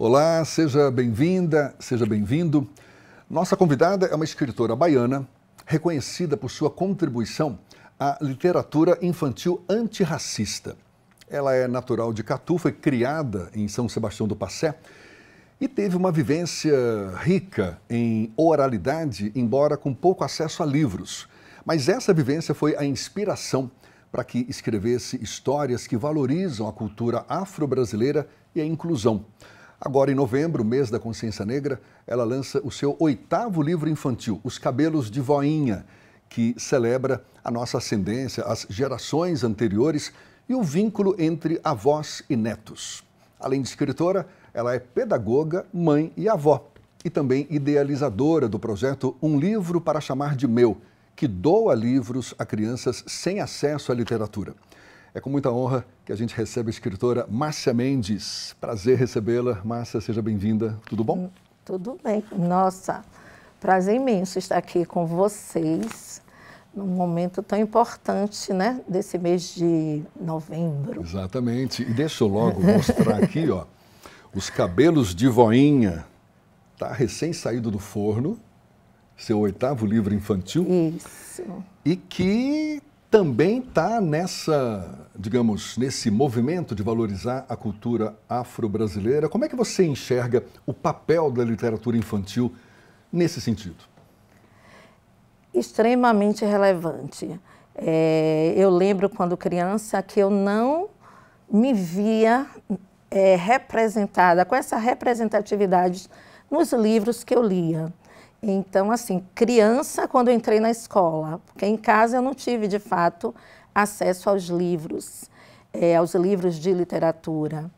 Olá, seja bem-vinda, seja bem-vindo. Nossa convidada é uma escritora baiana, reconhecida por sua contribuição à literatura infantil antirracista. Ela é natural de Catu, foi criada em São Sebastião do Passé e teve uma vivência rica em oralidade, embora com pouco acesso a livros. Mas essa vivência foi a inspiração para que escrevesse histórias que valorizam a cultura afro-brasileira e a inclusão. Agora, em novembro, mês da consciência negra, ela lança o seu 8º livro infantil, Os Cabelos de Voinha, que celebra a nossa ascendência, as gerações anteriores e o vínculo entre avós e netos. Além de escritora, ela é pedagoga, mãe e avó, e também idealizadora do projeto Um Livro para Chamar de Meu, que doa livros a crianças sem acesso à literatura. É com muita honra que a gente recebe a escritora Márcia Mendes. Prazer recebê-la. Márcia, seja bem-vinda. Tudo bom? Tudo bem. Nossa, prazer imenso estar aqui com vocês num momento tão importante, né, desse mês de novembro. Exatamente. E deixa eu logo mostrar aqui, ó, Os Cabelos de Voinha. Tá recém saído do forno, seu 8º livro infantil. Isso. E que também está nesse movimento de valorizar a cultura afro-brasileira. Como é que você enxerga o papel da literatura infantil nesse sentido? Extremamente relevante. Eu lembro quando criança que eu não me via representada, com essa representatividade nos livros que eu lia. Então, assim, criança, quando eu entrei na escola, porque em casa eu não tive, de fato, acesso aos livros de literatura.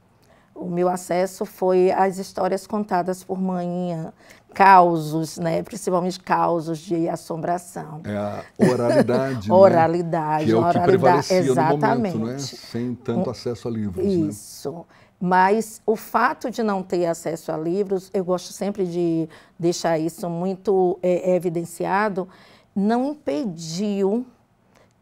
O meu acesso foi às histórias contadas por manhã, causos, né? Principalmente causos de assombração. É a oralidade, oralidade, né? Que é o que prevalecia exatamente. No momento, né? Sem tanto acesso a livros. Isso. Né? Mas o fato de não ter acesso a livros, eu gosto sempre de deixar isso muito evidenciado, não impediu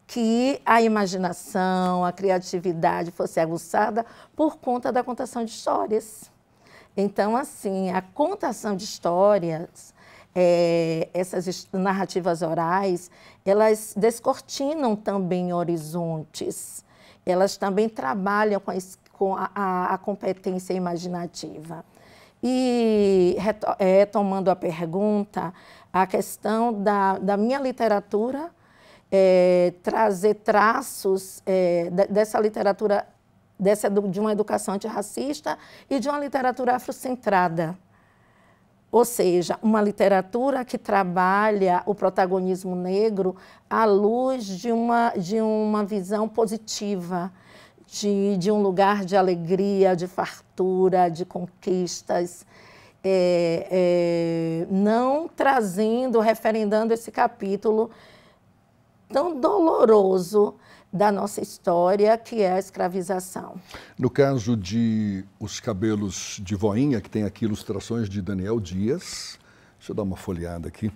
que a imaginação, a criatividade fosse aguçada por conta da contação de histórias. Então, assim, a contação de histórias, essas narrativas orais, elas descortinam também horizontes, elas também trabalham com a competência imaginativa. E, retomando a pergunta, a questão da minha literatura, trazer traços dessa literatura, de uma educação antirracista e de uma literatura afrocentrada. Ou seja, uma literatura que trabalha o protagonismo negro à luz de uma visão positiva, de um lugar de alegria, de fartura, de conquistas, não trazendo, referendando esse capítulo tão doloroso da nossa história, que é a escravização. No caso de Os Cabelos de Voinha, que tem aqui ilustrações de Daniel Dias, deixa eu dar uma folheada aqui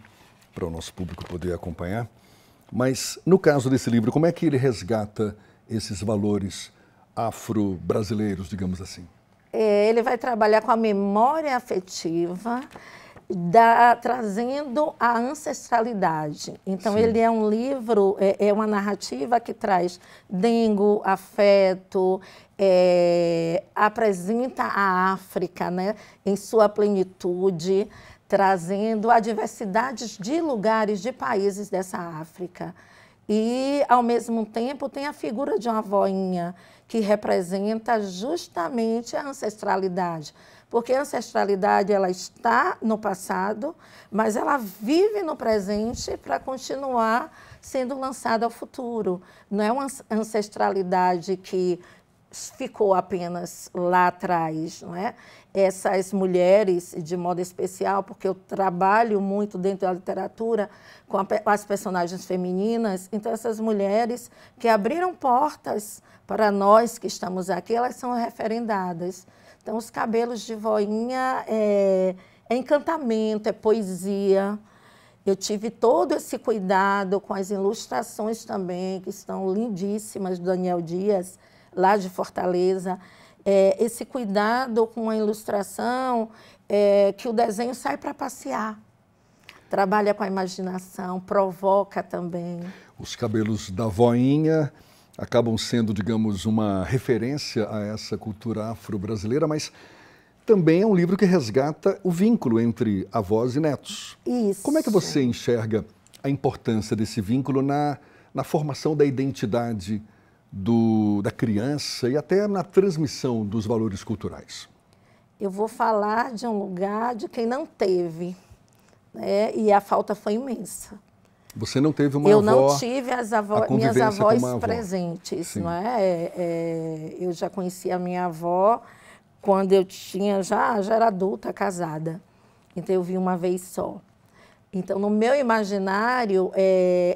para o nosso público poder acompanhar, mas no caso desse livro, como é que ele resgata esses valores afro-brasileiros, digamos assim? Ele vai trabalhar com a memória afetiva, trazendo a ancestralidade. Então, Sim. Ele é um livro, é uma narrativa que traz dengo, afeto, apresenta a África, né, em sua plenitude, trazendo a diversidade de lugares, de países dessa África. E, ao mesmo tempo, tem a figura de uma voinha, que representa justamente a ancestralidade. Porque a ancestralidade ela está no passado, mas ela vive no presente para continuar sendo lançada ao futuro. Não é uma ancestralidade que ficou apenas lá atrás, não é? Essas mulheres, de modo especial, porque eu trabalho muito dentro da literatura com as personagens femininas, então essas mulheres que abriram portas para nós que estamos aqui, elas são referendadas. Então, Os Cabelos de Voinha é encantamento, é poesia. Eu tive todo esse cuidado com as ilustrações também, que estão lindíssimas, do Daniel Dias, lá de Fortaleza. esse cuidado com a ilustração, que o desenho sai para passear. Trabalha com a imaginação, provoca também. Os cabelos da voinha acabam sendo, digamos, uma referência a essa cultura afro-brasileira, mas também é um livro que resgata o vínculo entre avós e netos. Isso. Como é que você enxerga a importância desse vínculo na formação da identidade da criança e até na transmissão dos valores culturais? Eu vou falar de um lugar de quem não teve, né? E a falta foi imensa. Você não teve uma avó? Eu não tive minhas avós presentes, sim, não é? Eu já conheci a minha avó quando eu tinha, já era adulta, casada. Então, eu vi uma vez só. Então, no meu imaginário,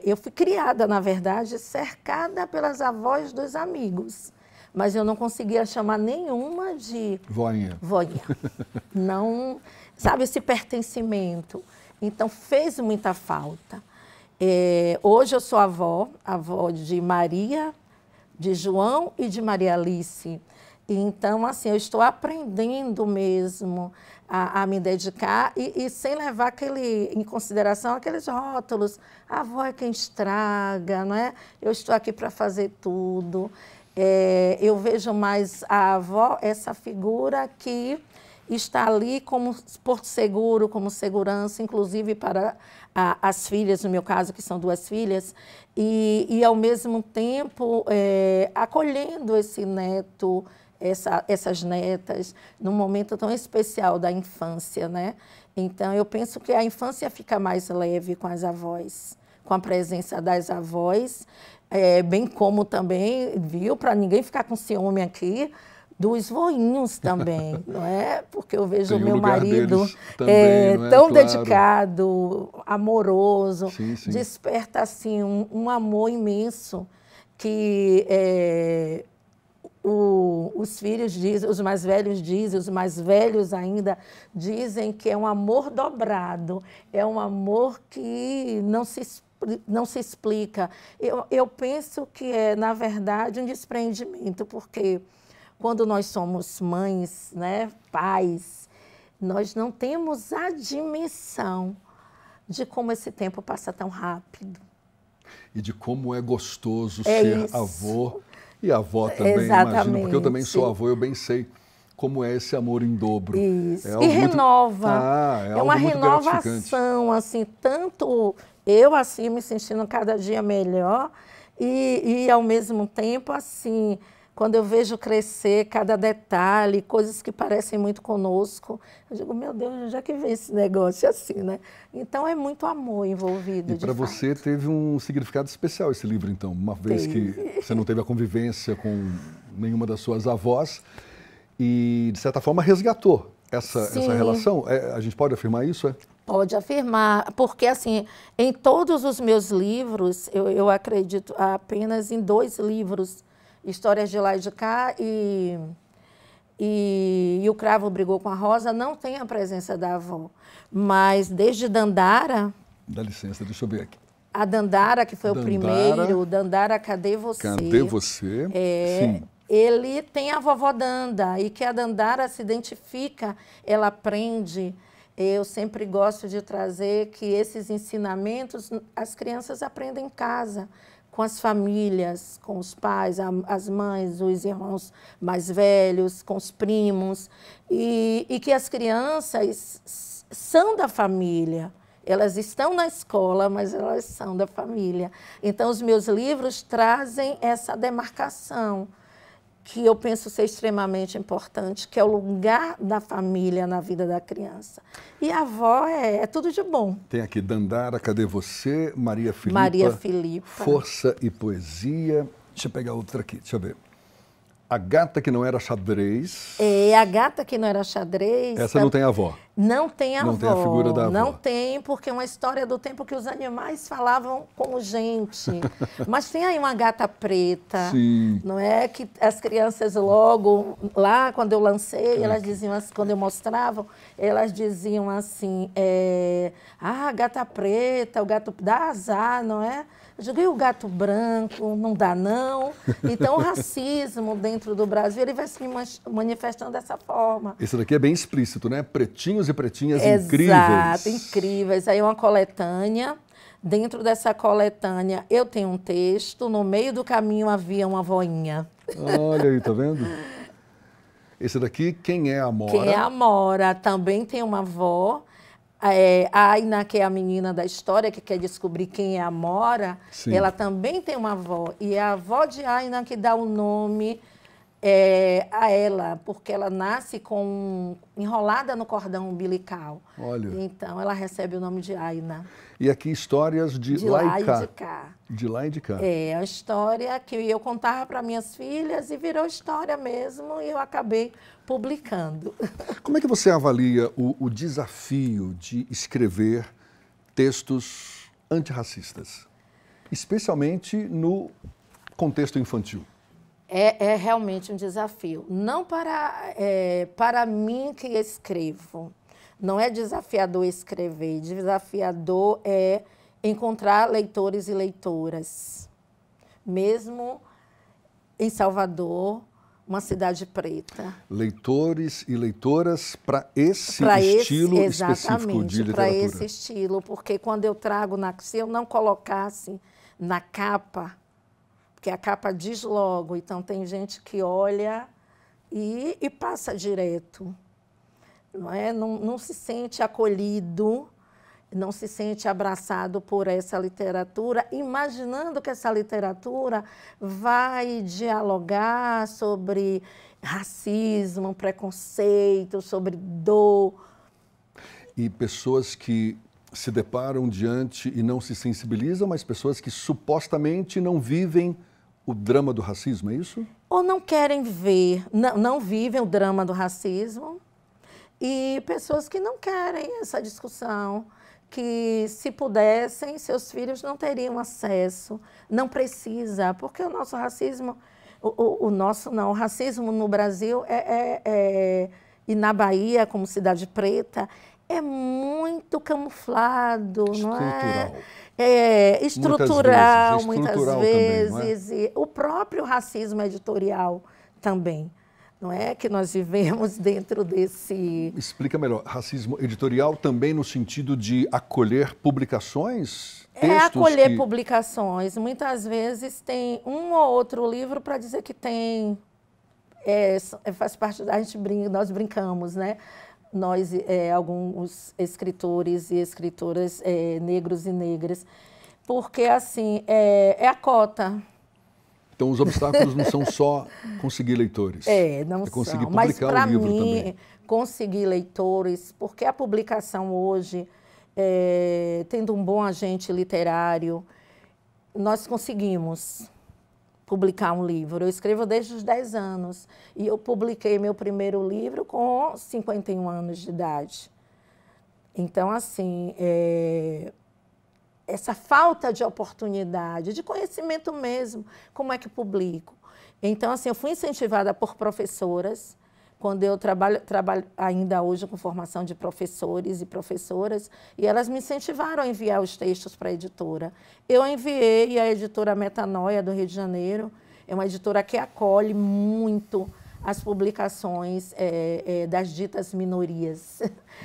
eu fui criada, na verdade, cercada pelas avós dos amigos. Mas eu não conseguia chamar nenhuma de... Voinha. Voinha. Não, sabe, esse pertencimento. Então, fez muita falta. Hoje eu sou avó de Maria, de João e de Maria Alice. Então, assim, eu estou aprendendo mesmo a me dedicar e sem levar em consideração aqueles rótulos. A avó é quem estraga, não é? Eu estou aqui para fazer tudo. Eu vejo mais a avó, essa figura que está ali como porto seguro, como segurança, inclusive para as filhas, no meu caso, que são 2 filhas, e ao mesmo tempo acolhendo esse neto, essas netas, num momento tão especial da infância, né? Então, eu penso que a infância fica mais leve com as avós, com a presença das avós, bem como também, viu, para ninguém ficar com ciúme aqui, dos voinhos também, não é? Porque eu vejo o meu marido também, tão dedicado, amoroso, sim, sim. Desperta assim, um amor imenso que os filhos dizem, os mais velhos dizem, os mais velhos ainda dizem que é um amor dobrado, é um amor que não se explica. Eu penso que na verdade, um desprendimento, porque quando nós somos mães, né, pais, nós não temos a dimensão de como esse tempo passa tão rápido. E de como é gostoso ser isso. Avô e avó também, imagino, porque eu também sou avô, eu bem sei como é esse amor em dobro. Isso. E renova. É uma renovação, assim, tanto eu assim me sentindo cada dia melhor e ao mesmo tempo, assim, quando eu vejo crescer cada detalhe, coisas que parecem muito conosco, eu digo, meu Deus, onde é que vem esse negócio assim, né? Então, é muito amor envolvido, E para você teve um significado especial esse livro, então, uma vez que você não teve a convivência com nenhuma das suas avós e, de certa forma, resgatou essa relação. A gente pode afirmar isso, Pode afirmar, porque, assim, em todos os meus livros, eu acredito apenas em 2 livros, Histórias de Lá e de Cá e O Cravo Brigou com a Rosa, não tem a presença da avó. Mas desde Dandara... Dá licença, deixa eu ver aqui. A Dandara, que foi o primeiro, Dandara, Cadê Você? Cadê Você? Sim. Ele tem a vovó Danda, e que a Dandara se identifica, ela aprende. Eu sempre gosto de trazer que esses ensinamentos as crianças aprendem em casa, com as famílias, com os pais, as mães, os irmãos mais velhos, com os primos, e que as crianças são da família. Elas estão na escola, mas elas são da família. Então, os meus livros trazem essa demarcação, que eu penso ser extremamente importante, que é o lugar da família na vida da criança. E a avó é tudo de bom. Tem aqui Dandara, Cadê Você? Maria Filipa. Maria Filipa. Força e Poesia. Deixa eu pegar outra aqui, deixa eu ver. A Gata que Não Era Xadrez. A Gata que Não Era Xadrez. Essa não tem avó. Não tem avó. Não tem a figura da avó. Não tem, porque é uma história do tempo que os animais falavam como gente. Mas tem aí uma gata preta, sim, não é? Que as crianças logo, lá quando eu lancei, elas diziam assim, quando eu mostrava, elas diziam assim, gata preta, o gato dá azar, não é? Eu digo, e o gato branco? Não dá, não. Então, o racismo dentro do Brasil, ele vai se manifestando dessa forma. Esse daqui é bem explícito, né? Pretinhos e pretinhas incríveis. Exato, incríveis. Aí é uma coletânea. Dentro dessa coletânea, eu tenho um texto. No meio do caminho havia uma voinha. Olha aí, tá vendo? Esse daqui, Quem é a Amora? Quem é a Amora? Também tem uma avó. A Aina, que é a menina da história, que quer descobrir quem é a Amora, Sim. ela também tem uma avó. E é a avó de Aina que dá o nome a ela, porque ela nasce enrolada no cordão umbilical. Olha. Então, ela recebe o nome de Aina. E aqui histórias de lá e cá. de cá. De lá e de cá. É a história que eu contava para minhas filhas e virou história mesmo, e eu acabei publicando. Como é que você avalia o desafio de escrever textos antirracistas, especialmente no contexto infantil? É realmente um desafio. Não para mim que escrevo. Não é desafiador escrever. Desafiador é encontrar leitores e leitoras. Mesmo em Salvador, uma cidade preta. Leitores e leitoras para esse estilo específico de literatura. Para esse estilo, porque quando eu trago, se eu não colocasse na capa, porque a capa diz logo, então tem gente que olha e passa direto. Não é? Não se sente acolhido, não se sente abraçado por essa literatura, imaginando que essa literatura vai dialogar sobre racismo, preconceito, sobre dor. E pessoas que se deparam diante e não se sensibilizam, mas pessoas que supostamente não vivem o drama do racismo, é isso? Ou não querem ver, não vivem o drama do racismo, e pessoas que não querem essa discussão, que se pudessem, seus filhos não teriam acesso, não precisa, porque o nosso racismo, o racismo no Brasil e na Bahia, como cidade preta, é muito camuflado, não é? Estrutural, muitas vezes, também, não é? E o próprio racismo editorial também. Não é que nós vivemos dentro desse... Explica melhor. Racismo editorial também no sentido de acolher publicações? Textos acolher publicações. Muitas vezes tem um ou outro livro para dizer que tem... faz parte da... nós brincamos, né? Nós, alguns escritores e escritoras negros e negras, porque, assim, é a cota. Então, os obstáculos não são só conseguir leitores. Não conseguir são. Mas, publicar o livro mim, também. Conseguir leitores, porque a publicação hoje, tendo um bom agente literário, nós conseguimos publicar um livro. Eu escrevo desde os 10 anos e eu publiquei meu primeiro livro com 51 anos de idade. Então, assim, essa falta de oportunidade, de conhecimento mesmo, como é que publico? Então, assim, eu fui incentivada por professoras, quando eu trabalho ainda hoje com formação de professores e professoras, e elas me incentivaram a enviar os textos para a editora. Eu enviei, e a editora Metanoia, do Rio de Janeiro, é uma editora que acolhe muito as publicações das ditas minorias.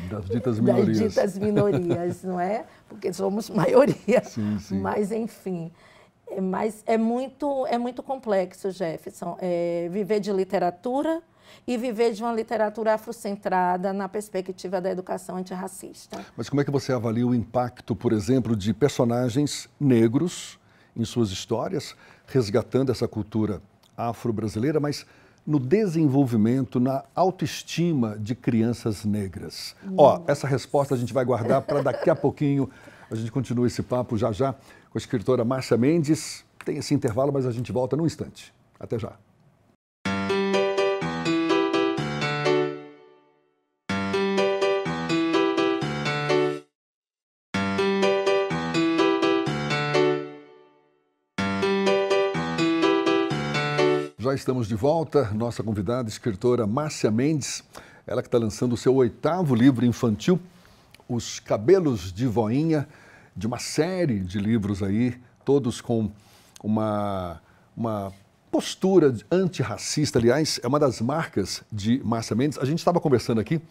Das ditas minorias. Das ditas minorias, não é? Porque somos maioria. Sim, sim. Mas, enfim, é muito complexo, Jefferson, viver de literatura e viver de uma literatura afrocentrada na perspectiva da educação antirracista. Mas como é que você avalia o impacto, por exemplo, de personagens negros em suas histórias, resgatando essa cultura afro-brasileira, mas no desenvolvimento, na autoestima de crianças negras? Essa resposta a gente vai guardar para daqui a pouquinho. A gente continua esse papo já já com a escritora Márcia Mendes. Tem esse intervalo, mas a gente volta num instante. Até já. Já estamos de volta. Nossa convidada, escritora Márcia Mendes, ela que está lançando o seu 8º livro infantil, Os Cabelos de Voinha, de uma série de livros aí todos com uma postura antirracista. Aliás, é uma das marcas de Márcia Mendes. A gente estava conversando aqui,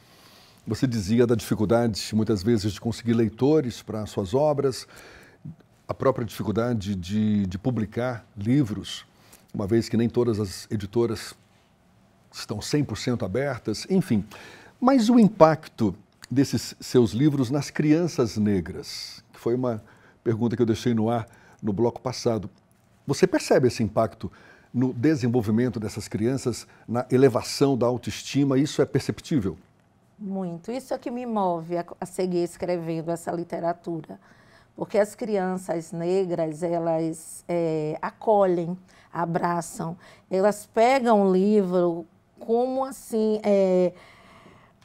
você dizia da dificuldade, muitas vezes, de conseguir leitores para suas obras, a própria dificuldade de publicar livros, uma vez que nem todas as editoras estão 100% abertas, enfim. Mas o impacto desses seus livros nas crianças negras, que foi uma pergunta que eu deixei no ar no bloco passado. Você percebe esse impacto no desenvolvimento dessas crianças, na elevação da autoestima? Isso é perceptível? Muito. Isso é que me move a seguir escrevendo essa literatura. Porque as crianças negras, elas acolhem, abraçam, elas pegam o livro como assim,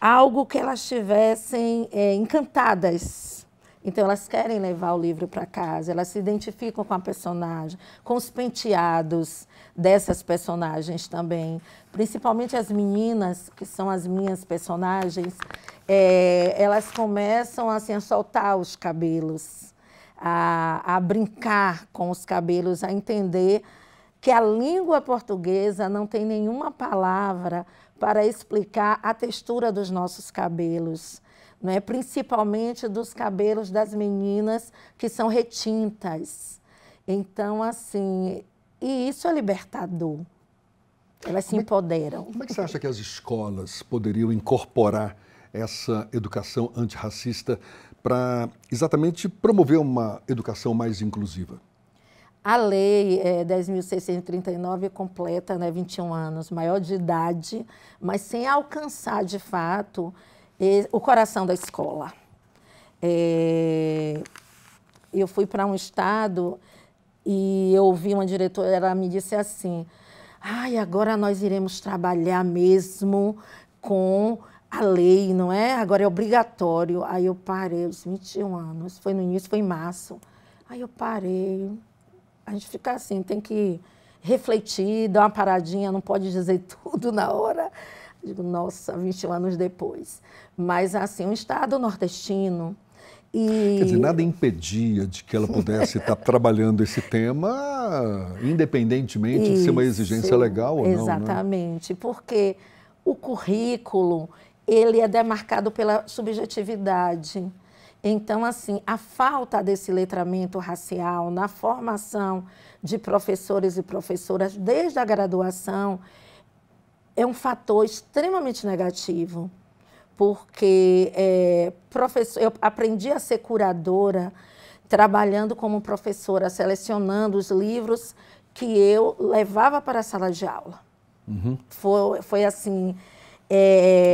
algo que elas estivessem encantadas. Então, elas querem levar o livro para casa, elas se identificam com a personagem, com os penteados dessas personagens também. Principalmente as meninas, que são as minhas personagens, elas começam assim, a soltar os cabelos, a brincar com os cabelos, a entender que a língua portuguesa não tem nenhuma palavra para explicar a textura dos nossos cabelos, não é? Principalmente dos cabelos das meninas que são retintas. Então, assim, e isso é libertador. Elas se empoderam. Como é que você acha que as escolas poderiam incorporar essa educação antirracista para exatamente promover uma educação mais inclusiva? A lei 10.639 completa, né, 21 anos, maior de idade, mas sem alcançar, de fato, o coração da escola. Eu fui para um estado e eu ouvi uma diretora, ela me disse assim, ai, agora nós iremos trabalhar mesmo com a lei, não é? Agora é obrigatório. Aí eu parei, eu disse, 21 anos, foi no início, foi em março. Aí eu parei, a gente fica assim, tem que refletir, dar uma paradinha, não pode dizer tudo na hora. Digo, nossa, 21 anos depois. Mas, assim, um estado nordestino. Quer dizer, nada impedia de que ela pudesse estar trabalhando esse tema, independentemente de ser uma exigência legal ou não. Exatamente, né? Porque o currículo, ele é demarcado pela subjetividade. Então, assim, a falta desse letramento racial na formação de professores e professoras desde a graduação é um fator extremamente negativo, porque eu aprendi a ser curadora trabalhando como professora, selecionando os livros que eu levava para a sala de aula. Uhum. Foi assim...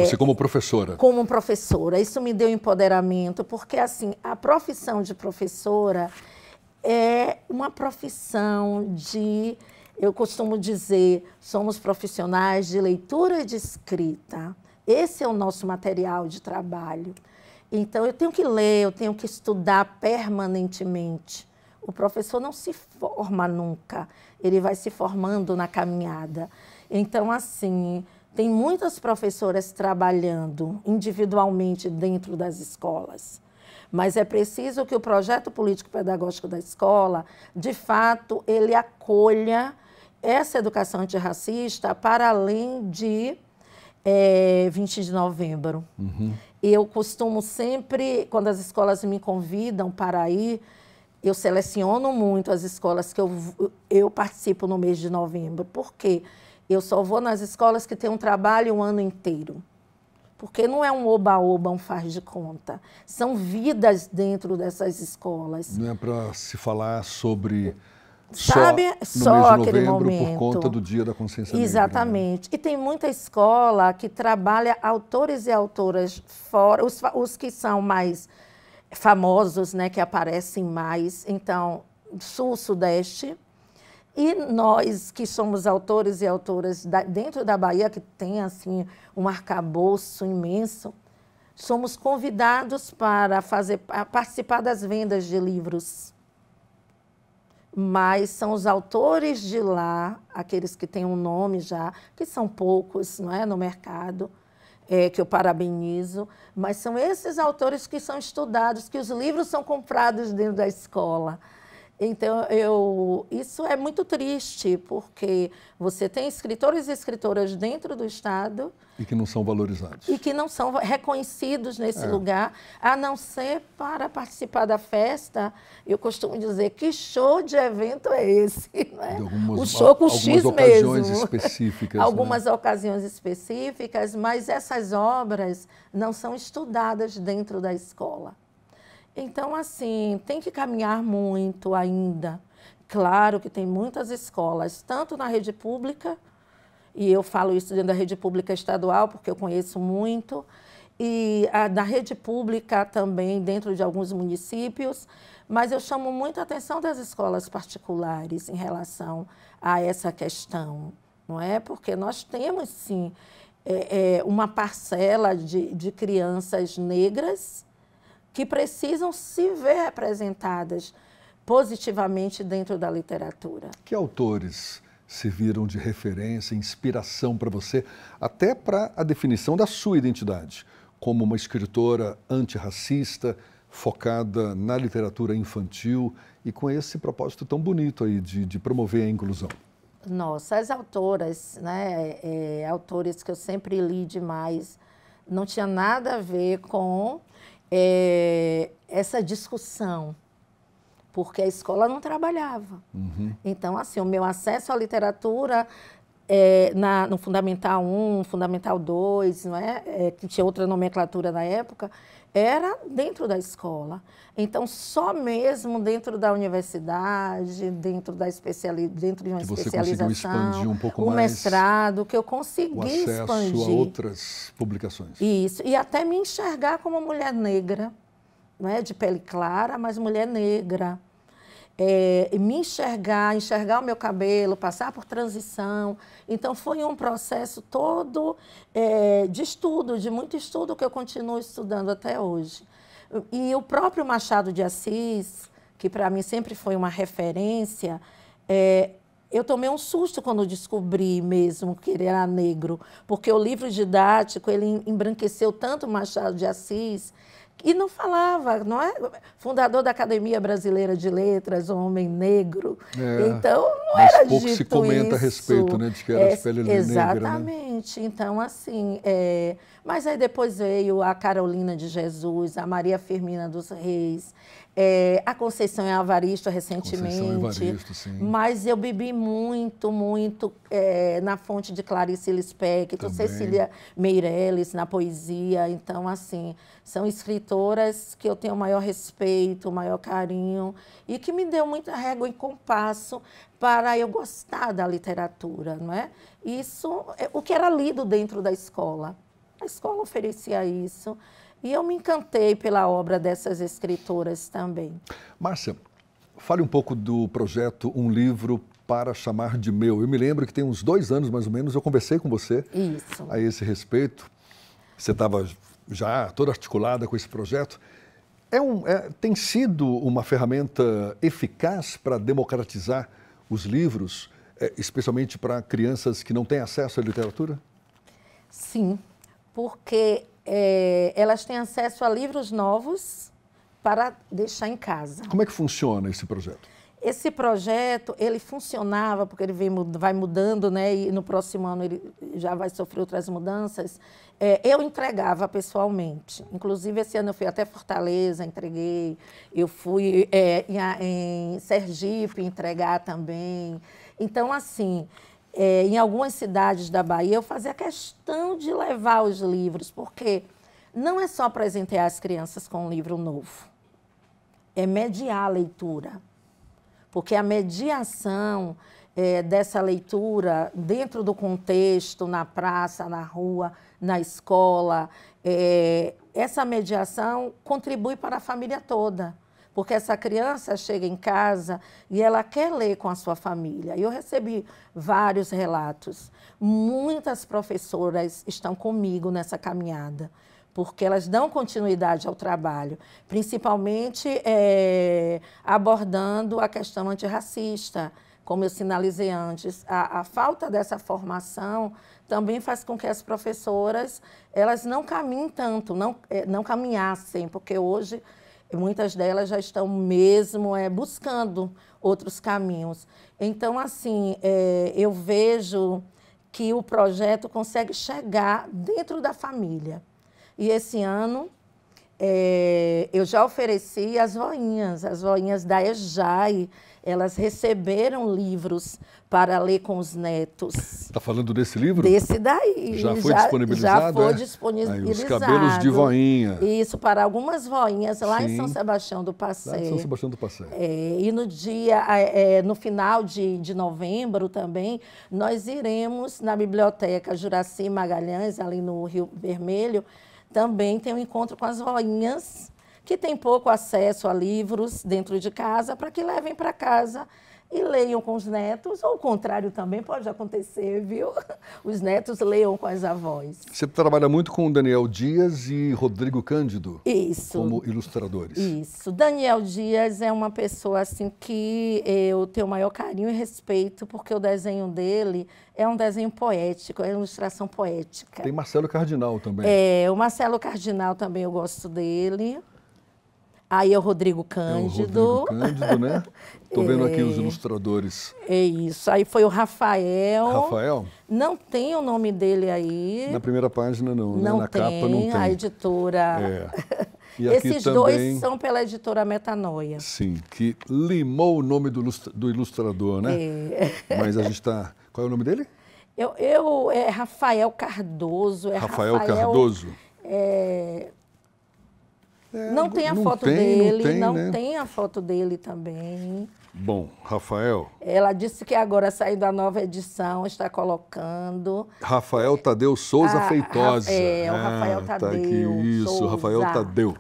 Você como professora? Como professora. Isso me deu empoderamento, porque assim, a profissão de professora é uma profissão de... Eu costumo dizer, somos profissionais de leitura e de escrita. Esse é o nosso material de trabalho. Então, eu tenho que ler, eu tenho que estudar permanentemente. O professor não se forma nunca, ele vai se formando na caminhada. Então, assim, tem muitas professoras trabalhando individualmente dentro das escolas. Mas é preciso que o projeto político-pedagógico da escola, de fato, ele acolha essa educação antirracista para além de 20 de novembro. Uhum. Eu costumo sempre, quando as escolas me convidam para ir, eu seleciono muito as escolas que eu participo no mês de novembro. Por quê? Eu só vou nas escolas que têm um trabalho o ano inteiro. Porque não é um oba-oba, um faz de conta. São vidas dentro dessas escolas. Não é para se falar sobre... Sabe, só aquele momento. Por conta do Dia da Consciência Negra. Exatamente. E tem muita escola que trabalha autores e autoras fora, os que são mais famosos, né, que aparecem mais. Então, Sul, Sudeste. E nós, que somos autores e autoras dentro da Bahia, que tem assim, um arcabouço imenso, somos convidados para participar das vendas de livros. Mas são os autores de lá, aqueles que têm um nome já, que são poucos, não é, no mercado, que eu parabenizo, mas são esses autores que são estudados, que os livros são comprados dentro da escola. Então, isso é muito triste, porque você tem escritores e escritoras dentro do Estado E que não são valorizados. e que não são reconhecidos nesse lugar, a não ser para participar da festa. Eu costumo dizer, que show de evento é esse? Né? O show com X ocasiões mesmo. específicas. Algumas ocasiões específicas, mas essas obras não são estudadas dentro da escola. Então, assim, tem que caminhar muito ainda. Claro que tem muitas escolas, tanto na rede pública, e eu falo isso dentro da rede pública estadual, porque eu conheço muito, e da rede pública também, dentro de alguns municípios, mas eu chamo muito a atenção das escolas particulares em relação a essa questão, não é? Porque nós temos, sim, uma parcela de crianças negras que precisam se ver representadas positivamente dentro da literatura. Que autores serviram de referência, inspiração para você, até para a definição da sua identidade, como uma escritora antirracista, focada na literatura infantil e com esse propósito tão bonito aí de promover a inclusão? Nossa, as autoras, né, autores que eu sempre li demais, não tinha nada a ver com essa discussão, porque a escola não trabalhava. Então, assim, o meu acesso à literatura no Fundamental 1, Fundamental 2, não é? Que tinha outra nomenclatura na época, era dentro da escola. Então, só mesmo dentro da universidade, dentro de uma especialização, expandir um pouco o mais mestrado, que eu consegui expandir. O acesso a outras publicações. Isso, e até me enxergar como mulher negra, não é? De pele clara, mas mulher negra. Me enxergar o meu cabelo, passar por transição. Então, foi um processo todo de estudo, de muito estudo, que eu continuo estudando até hoje. E o próprio Machado de Assis, que para mim sempre foi uma referência, eu tomei um susto quando descobri mesmo que ele era negro, porque o livro didático, ele embranqueceu tanto o Machado de Assis, e não falava, não é? Fundador da Academia Brasileira de Letras, um homem negro. Então, não mas era pouco dito se comenta isso. A respeito, né, de que era de pele negra. Exatamente. Né? Então, assim, mas aí depois veio a Carolina de Jesus, a Maria Firmina dos Reis, a Conceição Evaristo recentemente. Conceição Evaristo, sim. Mas eu bebi muito, muito na fonte de Clarice Lispector, Cecília Meirelles, na poesia. Então, assim, são escritoras que eu tenho o maior respeito, o maior carinho e que me deu muita régua e compasso para eu gostar da literatura, não é? Isso é o que era lido dentro da escola. A escola oferecia isso. E eu me encantei pela obra dessas escritoras também. Márcia, fale um pouco do projeto Um Livro para Chamar de Meu. Eu me lembro que tem uns 2 anos, mais ou menos, eu conversei com você a esse respeito. Você estava já toda articulada com esse projeto. Tem sido uma ferramenta eficaz para democratizar os livros, especialmente para crianças que não têm acesso à literatura? Sim, porque elas têm acesso a livros novos para deixar em casa. Como é que funciona esse projeto? Esse projeto, ele funcionava, porque ele vai mudando, né? E no próximo ano ele já vai sofrer outras mudanças. Eu entregava pessoalmente. Inclusive, esse ano eu fui até Fortaleza, entreguei. Eu fui em Sergipe entregar também. Então, assim, em algumas cidades da Bahia, eu fazia questão de levar os livros, porque não é só presentear as crianças com um livro novo. É mediar a leitura. Porque a mediação dessa leitura dentro do contexto, na praça, na rua, na escola, essa mediação contribui para a família toda. Porque essa criança chega em casa e ela quer ler com a sua família. Eu recebi vários relatos. Muitas professoras estão comigo nessa caminhada, porque elas dão continuidade ao trabalho, principalmente abordando a questão antirracista. Como eu sinalizei antes, a falta dessa formação também faz com que as professoras elas não caminhem tanto, não caminhassem, porque hoje muitas delas já estão mesmo buscando outros caminhos. Então, assim, eu vejo que o projeto consegue chegar dentro da família. E esse ano eu já ofereci as voinhas da EJAI. Elas receberam livros para ler com os netos. Está falando desse livro? Desse daí. Já foi disponibilizado? Já foi disponibilizado. Aí, os cabelos de voinha. Isso, para algumas voinhas lá Sim. em São Sebastião do Passé. Lá em São Sebastião do Passé. E no final de novembro também, nós iremos na Biblioteca Juraci Magalhães, ali no Rio Vermelho, também tem um encontro com as voinhas, que têm pouco acesso a livros dentro de casa, para que levem para casa e leiam com os netos, ou o contrário também pode acontecer, viu? Os netos leiam com as avós. Você trabalha muito com Daniel Dias e Rodrigo Cândido. Isso. Como ilustradores. Isso. Daniel Dias é uma pessoa assim que eu tenho o maior carinho e respeito, porque o desenho dele é um desenho poético, é uma ilustração poética. Tem Marcelo Cardinal também. O Marcelo Cardinal também eu gosto dele. Aí é o Rodrigo Cândido. É o Rodrigo Cândido, né? Estou vendo aqui os ilustradores. É isso. Aí foi o Rafael. Rafael? Não tem o nome dele aí. Na primeira página não, né? Na tem, capa não tem. A editora... E aqui esses também, dois são pela editora Metanoia. Sim, que limou o nome do ilustrador, né? Mas a gente está... Qual é o nome dele? É Rafael Cardoso. Rafael Cardoso? Não tem a foto dele, não tem a foto dele também. Bom, Rafael. Ela disse que agora saiu da nova edição, está colocando. Rafael Tadeu Souza Feitosa. O Rafael Tadeu. Tá aqui, isso, Souza. Rafael Tadeu.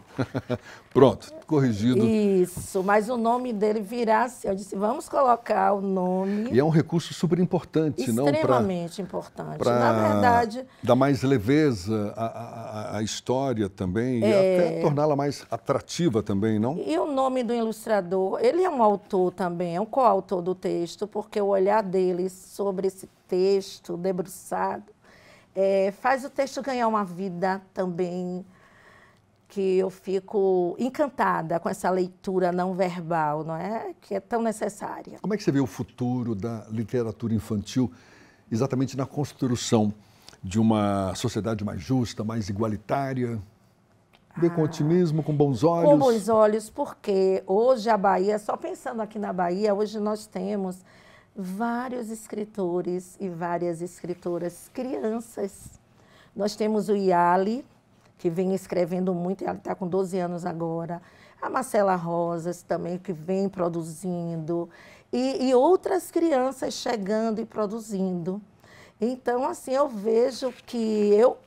Pronto, corrigido. Isso, mas o nome dele virá assim. Eu disse, vamos colocar o nome. E é um recurso super importante, não? Extremamente importante. Na verdade. Dar mais leveza à história também e até torná-la mais atrativa também, não? E o nome do ilustrador, ele é um autor também, é um coautor do texto, porque o olhar dele sobre esse texto debruçado faz o texto ganhar uma vida também, que eu fico encantada com essa leitura não verbal, não é? Que é tão necessária. Como é que você vê o futuro da literatura infantil exatamente na construção de uma sociedade mais justa, mais igualitária? Vê com otimismo, com bons olhos? Com bons olhos, porque hoje a Bahia, só pensando aqui na Bahia, hoje nós temos vários escritores e várias escritoras crianças. Nós temos o Yali, que vem escrevendo muito, ela está com 12 anos agora. A Marcela Rosas também, que vem produzindo. E outras crianças chegando e produzindo. Então, assim, eu vejo que eu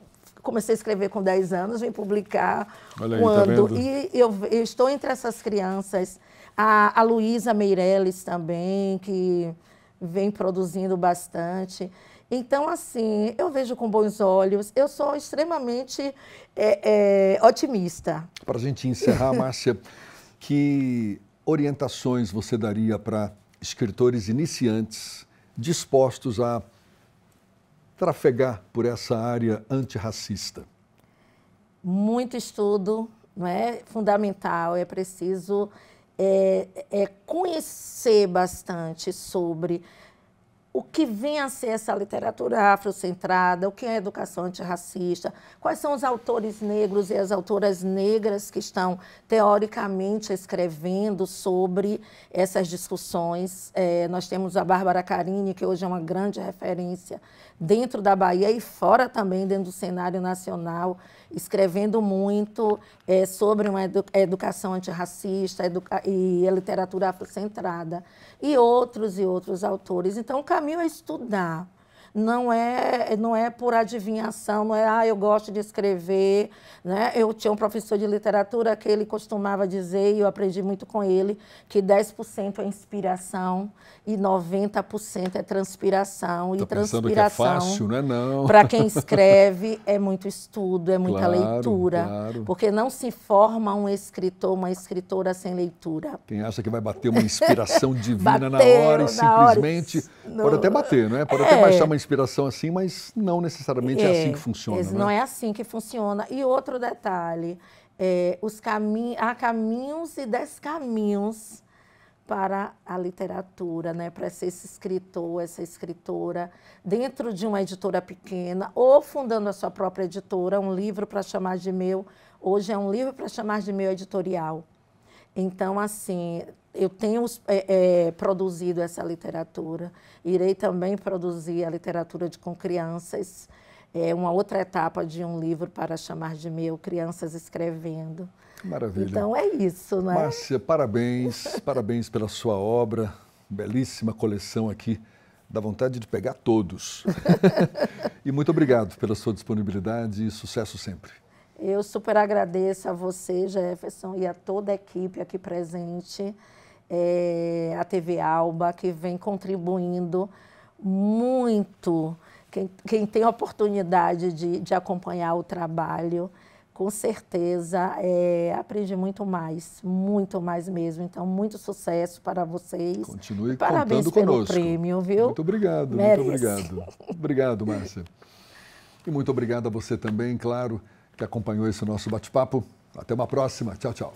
comecei a escrever com 10 anos, vim publicar Olha aí, quando. tá vendo? E eu estou entre essas crianças. A Luísa Meirelles também, que vem produzindo bastante. Então, assim, eu vejo com bons olhos. Eu sou extremamente otimista. Para a gente encerrar, Márcia, que orientações você daria para escritores iniciantes dispostos a trafegar por essa área antirracista? Muito estudo, não é fundamental, é preciso conhecer bastante sobre o que vem a ser essa literatura afrocentrada, o que é educação antirracista, quais são os autores negros e as autoras negras que estão, teoricamente, escrevendo sobre essas discussões. Nós temos a Bárbara Carini, que hoje é uma grande referência dentro da Bahia e fora também, dentro do cenário nacional, escrevendo muito sobre uma educação antirracista e a literatura afrocentrada, e outros autores. Então, o caminho é estudar. Não é por adivinhação, não é, eu gosto de escrever, né? Eu tinha um professor de literatura que ele costumava dizer, e eu aprendi muito com ele, que 10% é inspiração e 90% é transpiração. Tá e pensando que é fácil, né? Não. Para quem escreve, é muito estudo, é muita Claro, leitura. claro. Porque não se forma um escritor, uma escritora sem leitura. Quem acha que vai bater uma inspiração divina na Bateu hora e na hora, simplesmente... Pode até bater, né? Pode até baixar uma inspiração assim, mas não necessariamente é assim que funciona. Não é assim que funciona. E outro detalhe, há caminhos e descaminhos para a literatura, né? Para ser esse escritor, essa escritora, dentro de uma editora pequena, ou fundando a sua própria editora, um livro para chamar de meu. Hoje é um livro para chamar de meu editorial. Então, assim, eu tenho produzido essa literatura. Irei também produzir a literatura com crianças. É uma outra etapa de um livro para chamar de meu, Crianças Escrevendo. Maravilha. Então é isso, né? Márcia, parabéns, parabéns pela sua obra, belíssima coleção aqui, dá vontade de pegar todos. E muito obrigado pela sua disponibilidade e sucesso sempre. Eu super agradeço a você, Jefferson, e a toda a equipe aqui presente, a TV Alba, que vem contribuindo muito. Quem tem a oportunidade de acompanhar o trabalho, com certeza aprende muito mais mesmo. Então, muito sucesso para vocês. Continue Parabéns contando pelo conosco. Prêmio, viu? Muito obrigado, Merece. muito obrigado. Obrigado, Márcia. E muito obrigado a você também, claro, que acompanhou esse nosso bate-papo. Até uma próxima. Tchau, tchau.